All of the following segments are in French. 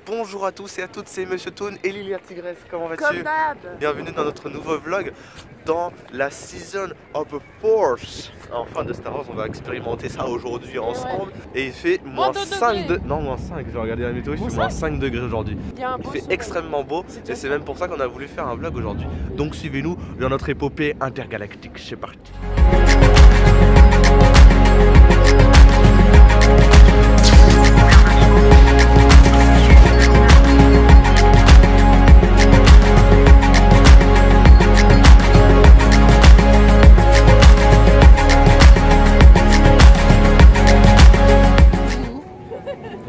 Bonjour à tous et à toutes, c'est Monsieur Toon et Lilia Tigresse, comment vas-tu? Comme d'hab. Bienvenue dans notre nouveau vlog dans la Season of the Force. Enfin de Star Wars, on va expérimenter ça aujourd'hui ensemble. Et il fait moins 5 degrés. Non, moins 5, j'ai regardé la météo, il fait moins 5 degrés aujourd'hui. Il fait extrêmement beau et c'est même pour ça qu'on a voulu faire un vlog aujourd'hui. Donc suivez-nous dans notre épopée intergalactique, c'est parti.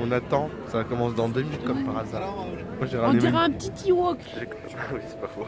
On attend, ça commence dans 2 minutes comme par hasard. Moi, on dirait un petit Ewok. Oui, c'est pas faux.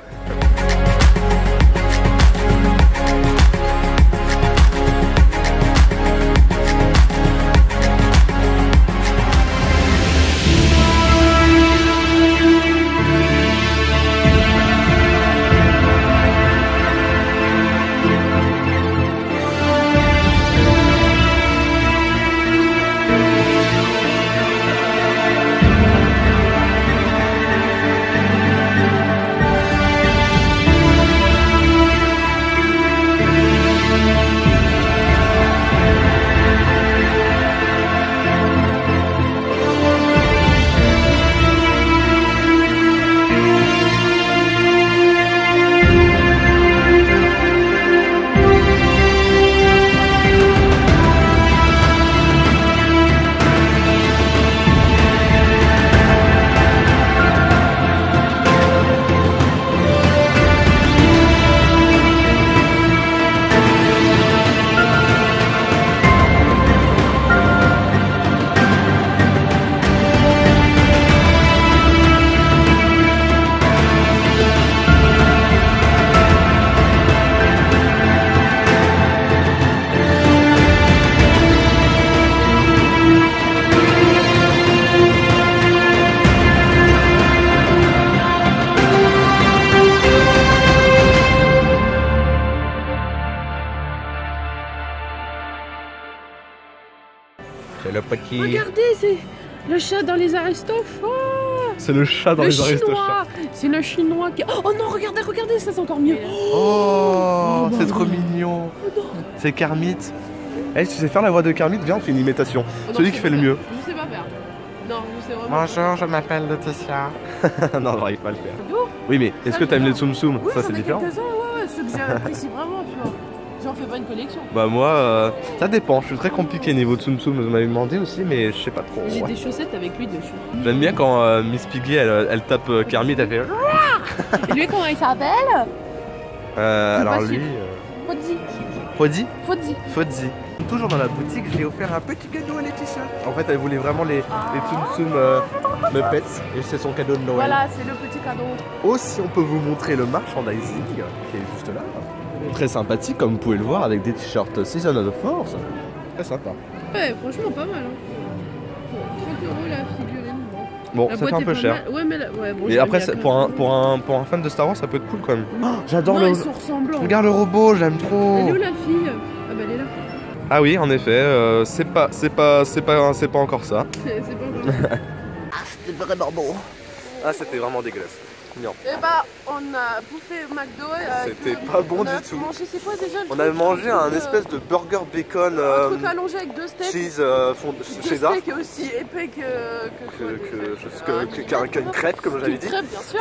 C'est le petit... Regardez, c'est le chat dans les Aristochats. C'est le chat dans les Aristochats. C'est le chinois qui... Oh non, regardez, regardez, ça c'est encore mieux. Oh, c'est trop mignon. C'est Kermit. Eh, si tu sais faire la voix de Kermit, viens, on fait une imitation. Celui qui fait le mieux. Je sais pas faire. Non, je sais vraiment. Bonjour, je m'appelle Laetitia. Non, on n'arrive pas à le faire. Oui, mais est-ce que t'aimes les Tsum Tsum? Oui, ça, c'est différent. Ouais, ceux que j'apprécie vraiment, tu vois. J'en fais pas une collection. Bah moi, ça dépend, je suis très compliqué niveau Tsum Tsum, vous m'avez demandé aussi, mais je sais pas trop. J'ai des chaussettes avec lui dessus. J'aime bien quand Miss Piggy, elle tape Kermit, elle fait... Et lui, comment il s'appelle? Alors lui... Fozzie. Fozzie. Fozzie. Toujours dans la boutique, j'ai offert un petit cadeau à Laetitia. En fait, elle voulait vraiment les Tsum Tsum Muppets, et c'est son cadeau de Noël. Voilà, c'est le petit cadeau. Aussi, on peut vous montrer le merchandising, qui est juste là. Très sympathique, comme vous pouvez le voir, avec des t-shirts Season of the Force. Très sympa. Ouais, franchement, pas mal. Hein. 30 € la figurine. Bon, ça fait un peu cher. Ouais, mais bon, et après, pour un fan de Star Wars, ça peut être cool quand même. Oh, j'adore le... Ils sont ressemblants. Regarde le robot, j'aime trop. Elle est où la fille? Ah bah elle est là. Ah oui, en effet, c'est pas encore ça. C'est pas encore ça. Ah, c'était vraiment beau. Ah, c'était vraiment dégueulasse. Non. Et bah, on a bouffé McDo. C'était pas bon du tout. Mangé, c'est quoi déjà? On a mangé un espèce de burger bacon. Un truc allongé avec 2 steaks. Cheese César. 2 steaks aussi épais qu'une crêpe, comme j'avais dit. Une crêpe, bien sûr.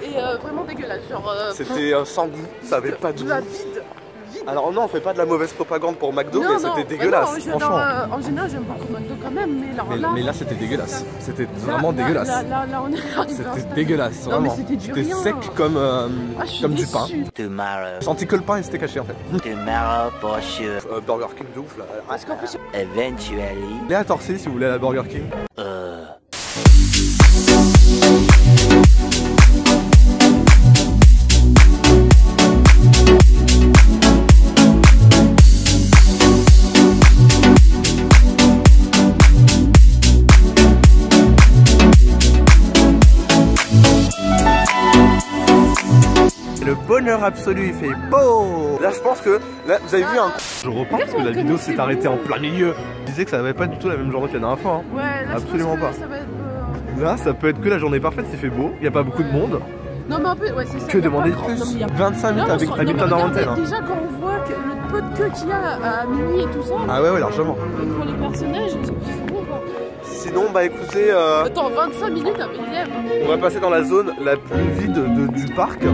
Et vraiment dégueulasse. C'était sans goût, ça avait pas de goût. La vide. Alors non, on fait pas de la mauvaise propagande pour McDo, mais c'était dégueulasse, franchement. En général, j'aime beaucoup McDo quand même, mais là c'était dégueulasse. C'était vraiment dégueulasse. Là, on est arrivé. C'était dégueulasse, vraiment. C'était sec comme du pain. Senti que le pain il s'était caché en fait. Tomorrow for sure. Burger King de ouf là. Parce qu'en plus... Eventually. Allez à Torcy si vous voulez à la Burger King. bonheur absolu, il fait beau. Là je pense que, là vous avez vu un... Je repars parce que la vidéo s'est arrêtée en plein milieu. Je disais que ça avait pas du tout la même journée que la dernière fois. Hein. Ouais, là, absolument je pense pas. Que ça va être, Là, ça peut être que la journée parfaite, il fait beau, il n'y a pas beaucoup de monde. Non, mais un peu, ouais, c'est ça. Que demander de plus? 25 minutes avec Victor Darmontel. Déjà, quand on voit que le peu de queue qu'il y a à minuit et tout ça. Ah ouais, largement. Pour les personnages, c'est bon quoi. Sinon, bah écoutez. Attends, 25 minutes à BDM. On va passer dans la zone la plus vide du parc.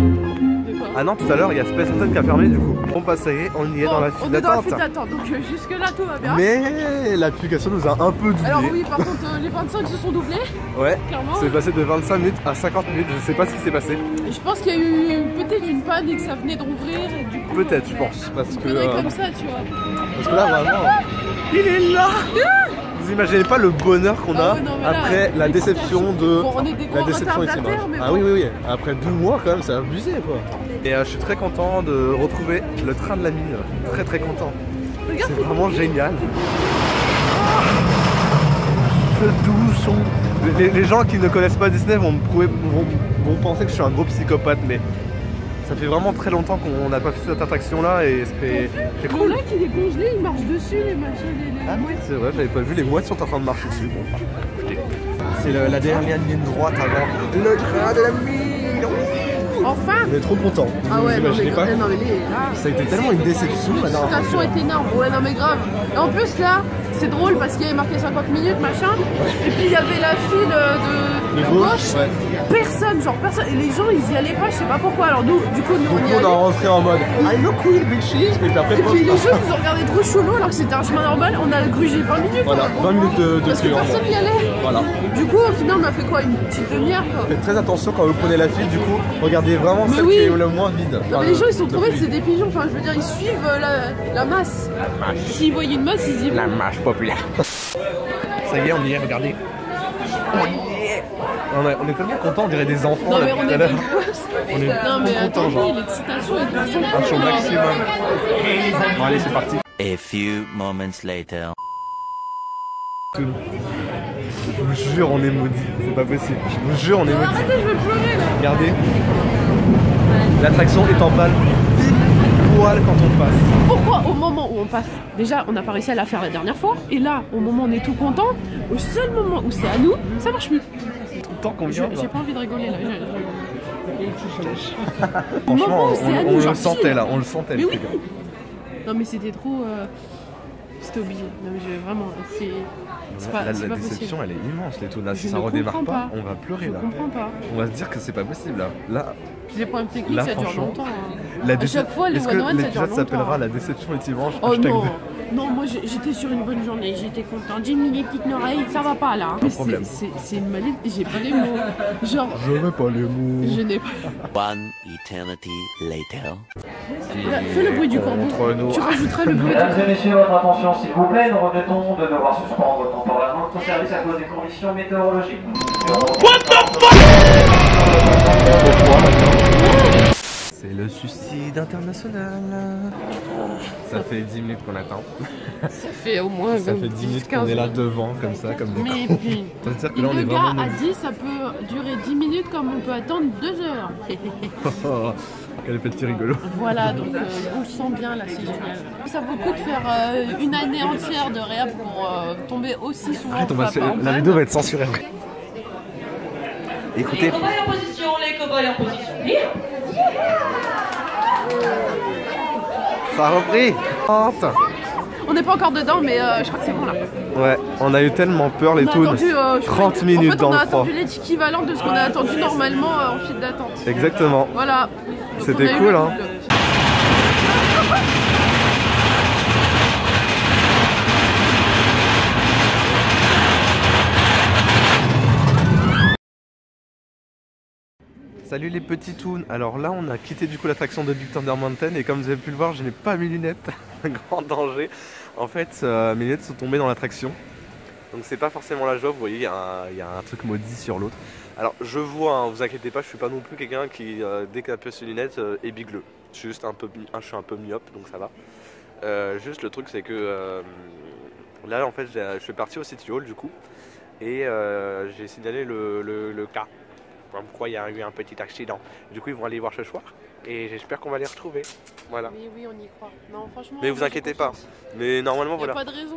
Ah non, tout à l'heure, il y a Space Mountain qui a fermé du coup. Bon, bah ça y est, on y est dans la file d'attente. Donc jusque là, tout va bien. Mais l'application nous a un peu doublé. Alors oui, par contre, les 25 se sont doublés. Ouais, clairement. C'est passé de 25 minutes à 50 minutes, je sais pas ce qui s'est passé. Et je pense qu'il y a eu peut-être une panne et que ça venait d'ouvrir et du coup... Peut-être, je pense, parce que... comme ça, tu vois. Parce que là, vraiment... Il est là. Vous imaginez pas le bonheur qu'on a après la déception de... Bon, on est des gros retardataires, mais ah bon. Oui, après 2 mois quand même, c'est abusé quoi. Et je suis très content de retrouver le train de la mine, très content. C'est vraiment génial. Ce doux son. Les gens qui ne connaissent pas Disney vont penser que je suis un gros psychopathe, mais ça fait vraiment très longtemps qu'on n'a pas fait cette attraction là et c'est cool. Le lac il est congelé, il marche dessus, les machins, les... Ah oui, c'est vrai, j'avais pas vu, les mouettes sont en train de marcher dessus. Bon, écoutez, c'est la dernière ligne droite avant le train de la mine. Enfin. On est trop contents. Ah ouais, non mais, pas non, mais là, ça a été tellement une déception. L'excitation est énorme, ouais non mais grave. Et en plus là, c'est drôle parce qu'il y avait marqué 50 minutes machin. Et puis il y avait la file de gauche. Ouais. Personne, et les gens ils y allaient pas, je sais pas pourquoi. Alors nous, du coup on y allait. On est rentré en mode I know cool bitches. Et puis les gens ils ont regardé trop chelou alors que c'était un chemin normal. On a grugé 20 minutes. Voilà, 20 minutes de parce que personne n'y allait. Voilà. Du coup au final on a fait quoi, une petite demi-heure quoi. Faites très attention quand vous prenez la file, du coup regardez vraiment celle qui est le moins vide. Non, mais les gens ils sont trouvés que c'est des pigeons, enfin je veux dire ils suivent la masse. S'ils voyaient une masse ils y vont. La marche populaire. Ça y est, on y est, regardez. On est tellement contents, on dirait des enfants. Non mais on est des on est non mais contents, attendez, l'excitation est un show maximum. Bon allez, c'est parti. A few moments later. Je vous jure, on est maudits, c'est pas possible. Je vous jure, on est maudits. Arrêtez, je vais pleurer là. Regardez, l'attraction est en balle pile poil quand on passe. Pourquoi au moment où on passe, déjà on n'a pas réussi à la faire la dernière fois, et là au moment où on est tout content, au seul moment où c'est à nous, ça marche plus. Tant qu'on vient. J'ai pas envie de rigoler là. Franchement, on le sentait là, on le sentait. Mais oui. Non mais c'était trop... C'était obligé. Non mais vraiment, c'est pas possible. La déception elle est immense les tours. Si ça redémarre pas, on va pleurer là. Je comprends pas. On va se dire que c'est pas possible là. Les problèmes techniques ça dure longtemps. À chaque fois les One One ça dure longtemps. S'appellera la déception est dimanche. Oh non. Non, moi j'étais sur une bonne journée, j'étais content. J'ai mis les petites oreilles, ça va pas là. C'est une maladie, j'ai pas les mots. Genre. Je n'ai pas les mots. Je n'ai pas. One eternity later. Fais le bruit du corbeau. Tu rajouteras le bruit du corbeau. Mesdames et messieurs, votre attention s'il vous plaît, nous regrettons de devoir suspendre temporairement notre service à cause des conditions météorologiques. What the fuck? C'est le suicide international. Ça fait 10 minutes qu'on attend. Ça fait au moins 10, 15 minutes. Ça fait 10 minutes qu'on est là devant, comme ça, comme des mais cons. Puis, ça veut dire que là, on est le vraiment gars a dit ça peut durer 10 minutes comme on peut attendre 2 heures. Quel petit rigolo. Voilà, donc on le sent bien là, c'est génial. Ça vaut le coup de faire une année entière de réhab pour tomber aussi souvent. Arrête, la vidéo va être censurée. Écoutez. Les cobayes en position, les cobayes en position. Ça a repris. On n'est pas encore dedans, mais je crois que c'est bon là. Ouais, on a eu tellement peur les toons. 30 minutes dans le froid. On a attendu l'équivalent de ce qu'on a attendu normalement en file d'attente. Exactement. Voilà. C'était cool hein. Salut les petits toons. Alors là on a quitté du coup l'attraction de Big Thunder Mountain et comme vous avez pu le voir je n'ai pas mes lunettes. Un grand danger. En fait mes lunettes sont tombées dans l'attraction. Donc c'est pas forcément la joie, vous voyez il y a un truc maudit sur l'autre. Alors je vois, hein, vous inquiétez pas, je suis pas non plus quelqu'un qui dès qu'il a peu ses lunettes est bigleux. Je suis juste je suis un peu myope donc ça va. Juste le truc c'est que là en fait je suis parti au City Hall du coup. Et j'ai signalé le cas. Comme quoi il y a eu un petit accident. Du coup ils vont aller voir ce soir et j'espère qu'on va les retrouver. Voilà. Mais oui on y croit. Non franchement. Mais vous inquiétez pas. Mais normalement voilà. Voilà. Pas de raison.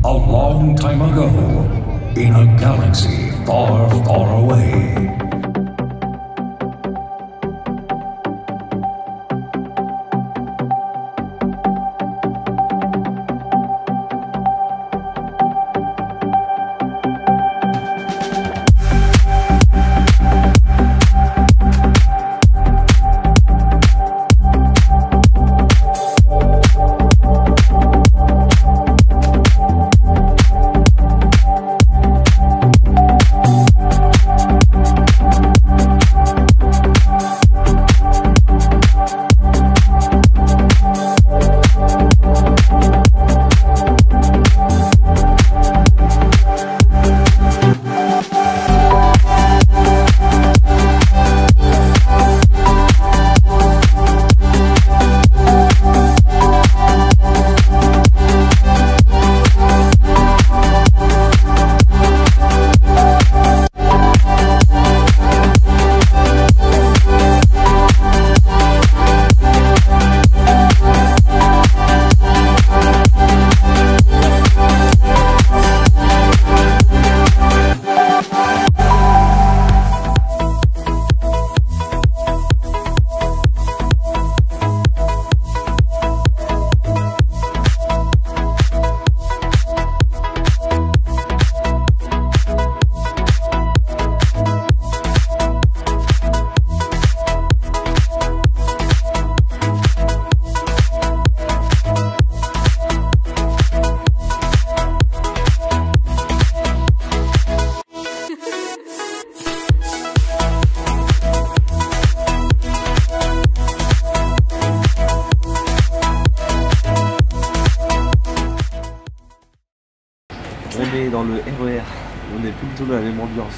A long time ago, in a galaxy far, far away. On est dans le RER, on est plus du tout dans la même ambiance.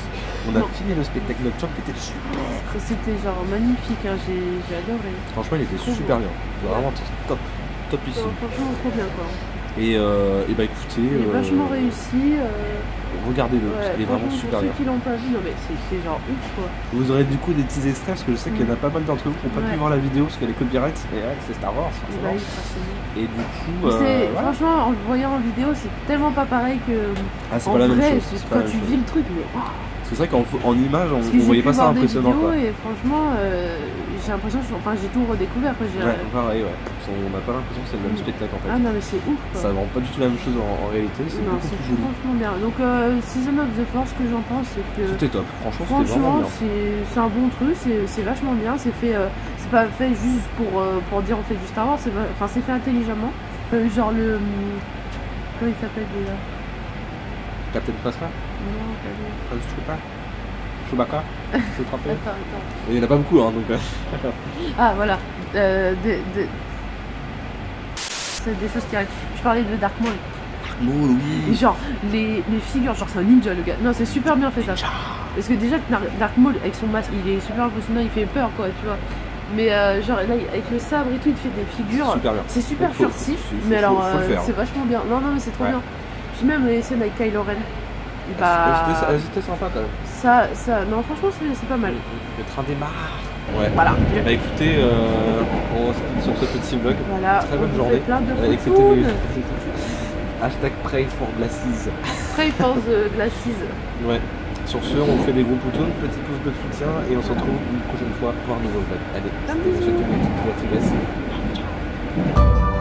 On a fini le spectacle nocturne qui était super. C'était genre magnifique, hein. J'ai adoré. Franchement, il était super bien. Vraiment top, topissime. Franchement, trop bien quoi. Et bah écoutez, il est vachement réussi. Regardez-le, ouais, il est vraiment super bien. Pour ceux qui l'ont pas vu, non mais c'est genre ouf quoi. Vous aurez du coup des petits extraits parce que je sais qu'il y en a pas mal d'entre vous qui n'ont pas pu voir la vidéo parce qu'elle est copyright. Et ouais, c'est Star Wars. Et du coup, voilà. Franchement, en le voyant en vidéo, c'est tellement pas pareil que. Ah, c'est pas la même chose. Quand tu vis le truc, mais waouh. C'est vrai qu'en image, on voyait pas ça impressionnant. Quoi. Et franchement, j'ai l'impression que j'ai tout redécouvert. Quoi, pareil, ouais. On n'a pas l'impression que c'est le même spectacle en fait. Ah non, mais c'est ouf. Quoi. Ça vend pas du tout la même chose en réalité. C'est beaucoup plus joli. Franchement bien. Donc, Season of the Force, ce que j'en pense, c'est que. C'était top. Franchement, c'était vraiment bien. C'est un bon truc. C'est vachement bien. C'est fait. C'est pas fait juste pour dire on fait du Star Wars. C'est fait intelligemment. Genre le. Comment il s'appelle déjà? Captain Phasma? Non, pas lui. Chewbacca? Je te rappelle. Attends. Il n'y en a pas beaucoup, hein, donc. Ah, voilà. C'est des choses qui arrivent. Je parlais de Dark Maul. Dark Maul, oui. Et genre, les figures, genre, c'est un ninja, le gars. Non, c'est super bien fait ça. Parce que déjà, Dark Maul, avec son masque, il est super impressionnant, il fait peur, quoi, tu vois. Mais genre, là, avec le sabre et tout, il fait des figures. C'est super furtif. Mais alors, c'est vachement bien. Non, mais c'est trop bien. Puis même les scènes avec Kylo Ren. C'était sympa quand même. Non, franchement, c'est pas mal. Le train démarre. Ouais. Voilà. Bah écoutez, on se quitte sur ce petit vlog. Voilà. Très bonne journée. Plein de Hashtag pray for glasses. Pray for the glasses. Ouais. Sur ce, on vous fait des gros poutons, petit pouce de soutien et on se retrouve une prochaine fois pour un nouveau vlog. Allez, je te souhaite une petite ciao.